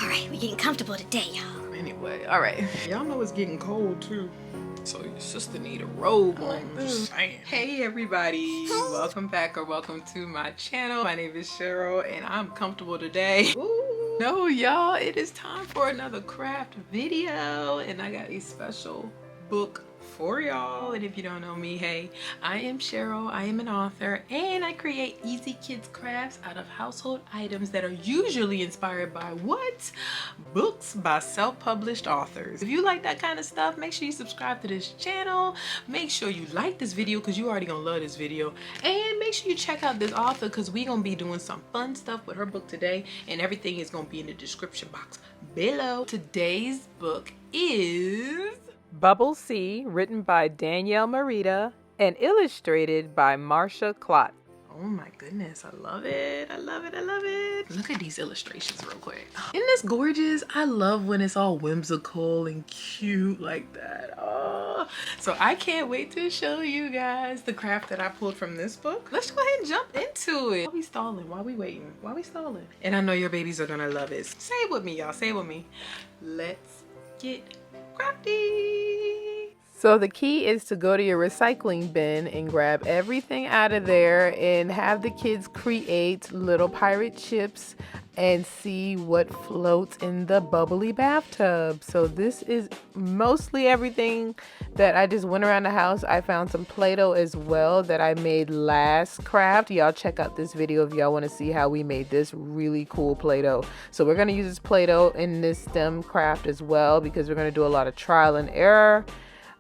All right, we're getting comfortable today, y'all. Anyway, all right. Y'all know it's getting cold too. So your sister need a robe on. Just saying. Hey everybody, welcome back or welcome to my channel. My name is Cheryl and I'm comfortable today. Ooh. No, y'all, it is time for another craft video and I got a special book for y'all. And if you don't know me, hey, I am Cheryl. I am an author and I create easy kids crafts out of household items that are usually inspired by what? Books by self-published authors. If you like that kind of stuff, make sure you subscribe to this channel. Make sure you like this video because you already gonna love this video. And make sure you check out this author because we gonna be doing some fun stuff with her book today and everything is gonna be in the description box below. Today's book is Bubble Sea, written by Danielle Marietta and illustrated by Marsha, Klot. Oh my goodness, I love it. I love it. I love it. Look at these illustrations real quick. Isn't this gorgeous? I love when it's all whimsical and cute like that. Oh, so I can't wait to show you guys the craft that I pulled from this book. Let's go ahead and jump into it. Why we stalling? Why we waiting? Why we stalling? And I know your babies are gonna love it. Say it with me, y'all. Say it with me. Let's get crafty. So the key is to go to your recycling bin and grab everything out of there and have the kids create little pirate ships and see what floats in the bubbly bathtub. So this is mostly everything that I just went around the house. I found some Play-Doh as well that I made last craft. Y'all check out this video if y'all want to see how we made this really cool Play-Doh. So we're going to use this Play-Doh in this STEM craft as well because we're going to do a lot of trial and error.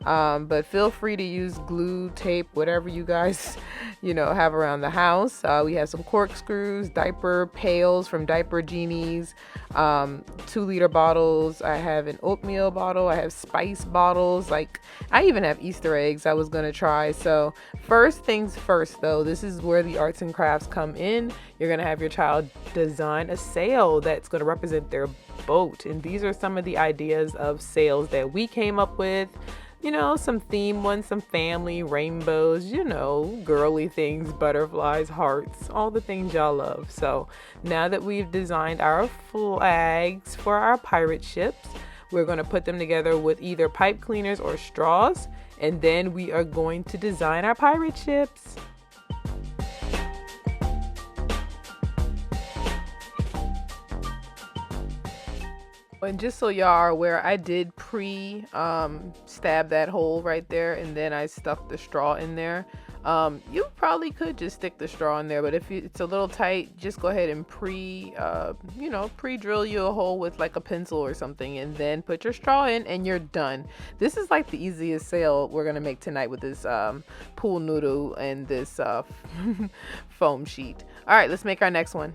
But feel free to use glue, tape, whatever you guys, have around the house. We have some corkscrews, diaper pails from Diaper Genies, 2-liter bottles. I have an oatmeal bottle. I have spice bottles. Like, I even have Easter eggs I was going to try. So first things first, though, this is where the arts and crafts come in. You're going to have your child design a sail that's going to represent their boat. And these are some of the ideas of sails that we came up with. Some theme ones, some family, rainbows, girly things, butterflies, hearts, all the things y'all love. So now that we've designed our flags for our pirate ships, we're going to put them together with either pipe cleaners or straws, and then we are going to design our pirate ships. And just so y'all are aware, I did stab that hole right there and then I stuck the straw in there. You probably could just stick the straw in there, but if it's a little tight, just go ahead and pre-drill you a hole with like a pencil or something and then put your straw in and you're done. This is like the easiest sail we're gonna make tonight with this pool noodle and this foam sheet. All right, let's make our next one.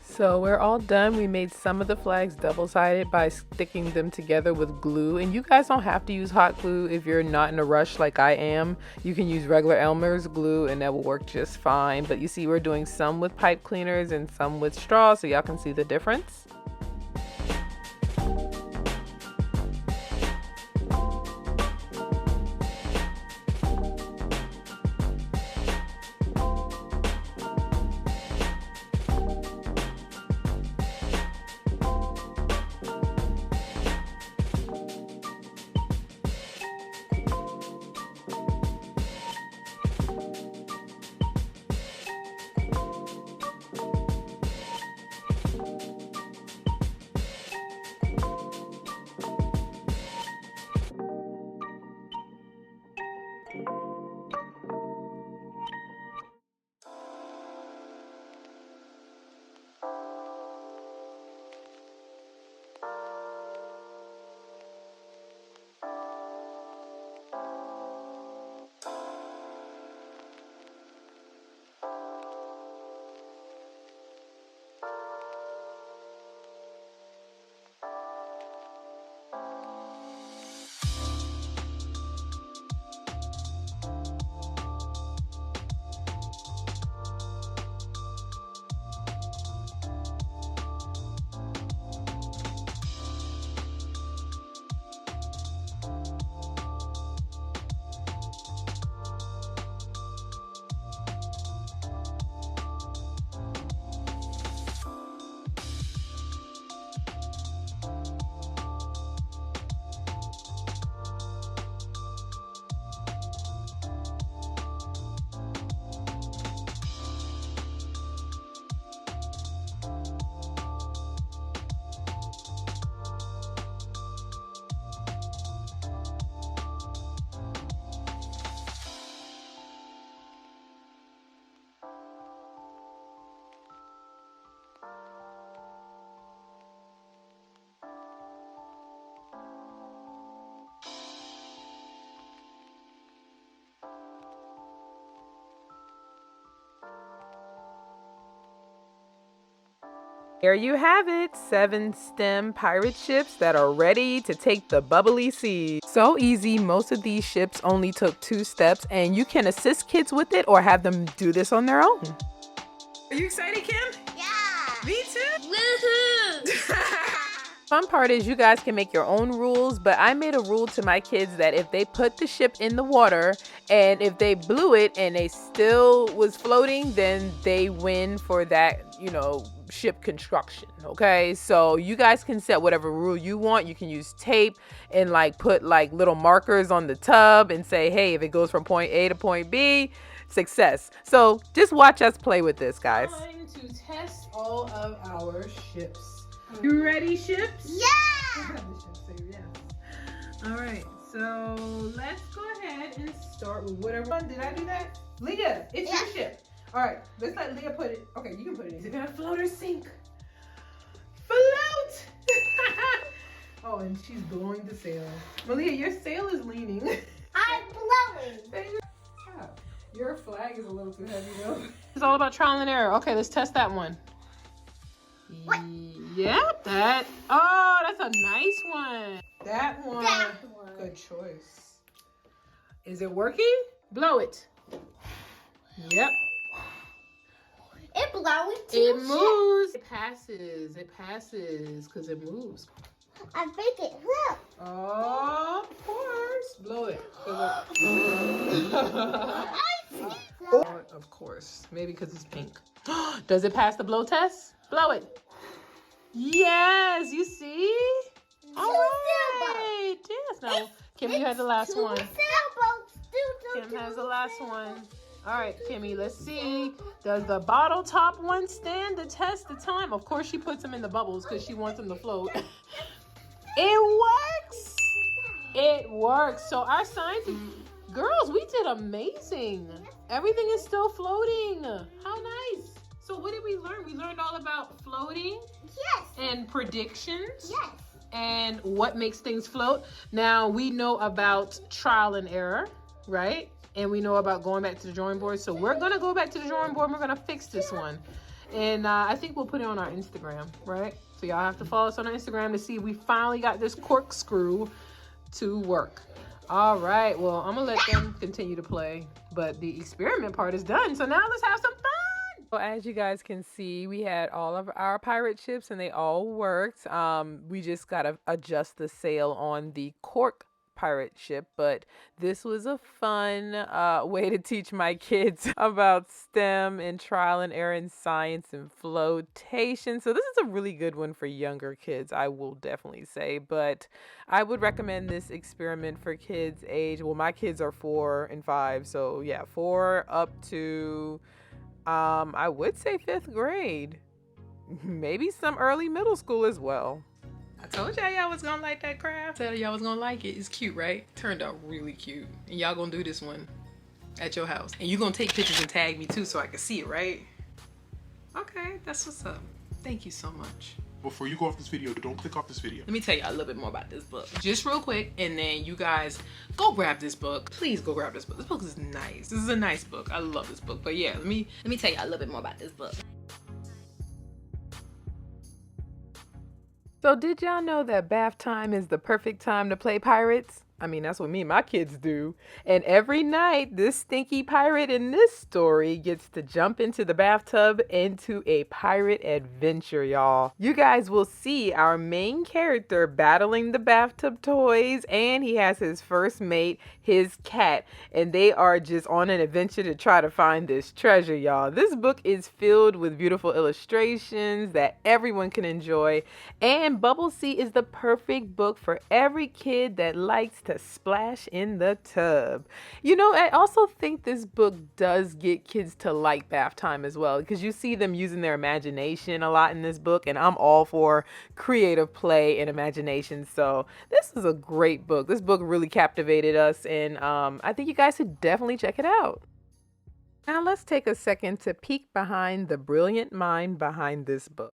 So we're all done. We made some of the flags double-sided by sticking them together with glue. And you guys don't have to use hot glue if you're not in a rush like I am. You can use regular Elmer's glue and that will work just fine. But you see we're doing some with pipe cleaners and some with straw so y'all can see the difference. There you have it, 7 STEM pirate ships that are ready to take the bubbly sea. So easy, most of these ships only took 2 steps, and you can assist kids with it or have them do this on their own. Are you excited, Kim? Yeah. Me too. Woohoo! Fun part is you guys can make your own rules, but I made a rule to my kids that if they put the ship in the water and if they blew it and they still was floating, then they win for that, you know, ship construction. Okay, so you guys can set whatever rule you want. You can use tape and like put like little markers on the tub and say, hey, if it goes from point A to point B, success. So just watch us play with this, guys. Time to test all of our ships. You ready, ships? Yeah! All right, so let's go ahead and start with whatever one. Did I do that? Leah, it's your ship. All right, let's let Leah put it. Okay, you can put it in. Is it gonna float or sink? Float! Oh, and she's blowing the sail. Malia, your sail is leaning. I'm blowing. Your flag is a little too heavy though. It's all about trial and error. Okay, let's test that one. What? Yep, that's a nice one. That one. Good choice. Is it working? Blow it. Yep. It blowing too. It moves. It passes because it moves. I think it will. Oh, of course. Blow it. Of course. Maybe because it's pink. Does it pass the blow test? Blow it. Yes, you see? All right. Yes. Now, Kimmy, you had the last one. Kim has the last one. All right, Kimmy, let's see. Does the bottle top one stand the test of time? Of course, she puts them in the bubbles because she wants them to float. It works. It works. So our scientists, girls, we did amazing. Everything is still floating. How nice. So what did we learn? We learned all about floating. Yes. And predictions. Yes. And what makes things float. Now we know about trial and error, right? And we know about going back to the drawing board. So we're gonna go back to the drawing board and we're gonna fix this one. And I think we'll put it on our Instagram, right? So y'all have to follow us on our Instagram to see if we finally got this corkscrew to work. All right, well, I'm gonna let them continue to play, but the experiment part is done. So now let's have some fun. So as you guys can see, we had all of our pirate ships and they all worked. We just gotta adjust the sail on the cork pirate ship, but this was a fun way to teach my kids about STEM and trial and error in science and flotation. So this is a really good one for younger kids, I will definitely say, but I would recommend this experiment for kids age, well, my kids are 4 and 5, so yeah, 4 up to I would say 5th grade, maybe some early middle school as well. I told y'all was gonna like that craft. I said y'all was gonna like it. It's cute, right? Turned out really cute. And y'all gonna do this one at your house. And you gonna take pictures and tag me too so I can see it, right? Okay, that's what's up. Thank you so much. Before you go off this video, don't click off this video. Let me tell you a little bit more about this book. Just real quick, and then you guys go grab this book. Please go grab this book. This book is nice. This is a nice book. I love this book. But yeah, let me tell you a little bit more about this book. So did y'all know that bath time is the perfect time to play pirates? I mean, that's what me and my kids do. And every night, this stinky pirate in this story gets to jump into the bathtub into a pirate adventure, y'all. You guys will see our main character battling the bathtub toys, and he has his first mate, his cat, and they are just on an adventure to try to find this treasure, y'all. This book is filled with beautiful illustrations that everyone can enjoy, and Bubble Sea is the perfect book for every kid that likes to splash in the tub. You know, I also think this book does get kids to like bath time as well, because you see them using their imagination a lot in this book, and I'm all for creative play and imagination. So this is a great book. This book really captivated us, and I think you guys should definitely check it out. Now let's take a second to peek behind the brilliant mind behind this book.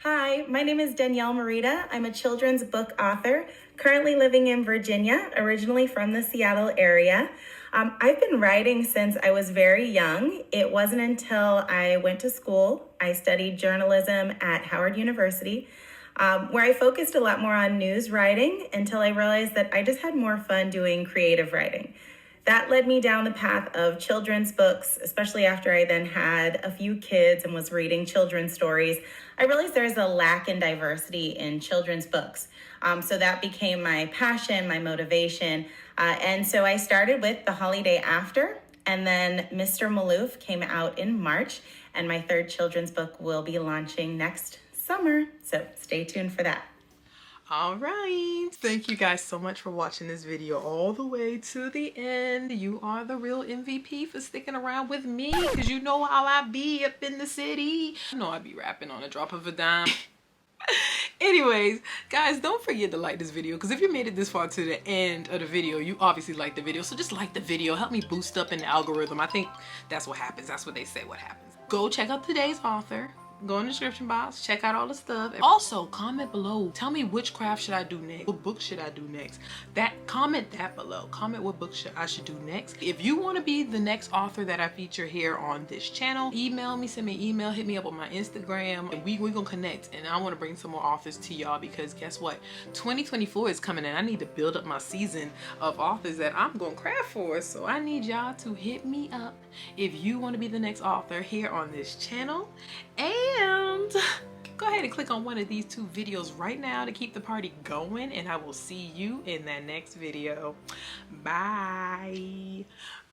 Hi, my name is Danielle Marietta. I'm a children's book author, currently living in Virginia, originally from the Seattle area. I've been writing since I was very young. It wasn't until I went to school, I studied journalism at Howard University, where I focused a lot more on news writing until I realized that I just had more fun doing creative writing. That led me down the path of children's books, especially after I then had a few kids and was reading children's stories. I realized there's a lack in diversity in children's books. So that became my passion, my motivation. And so I started with The Holiday After, and then Mr. Maloof came out in March, and my third children's book will be launching next summer. So stay tuned for that. All right, thank you guys so much for watching this video all the way to the end. You are the real MVP for sticking around with me, because you know how I be up in the city. You know I be rapping on a drop of a dime. Anyways, guys, don't forget to like this video, because if you made it this far to the end of the video, you obviously like the video. So just like the video, help me boost up in the algorithm. I think that's what happens. That's what they say what happens. Go check out today's author. Go in the description box, check out all the stuff. Also, comment below. Tell me which craft should I do next? What book should I do next? Comment that below. Comment what book I should do next. If you want to be the next author that I feature here on this channel, email me, send me an email, hit me up on my Instagram, and we gonna connect. And I want to bring some more authors to y'all, because guess what? 2024 is coming, and I need to build up my season of authors that I'm gonna craft for. So I need y'all to hit me up if you want to be the next author here on this channel. And go ahead and click on one of these two videos right now to keep the party going, and I will see you in that next video. Bye.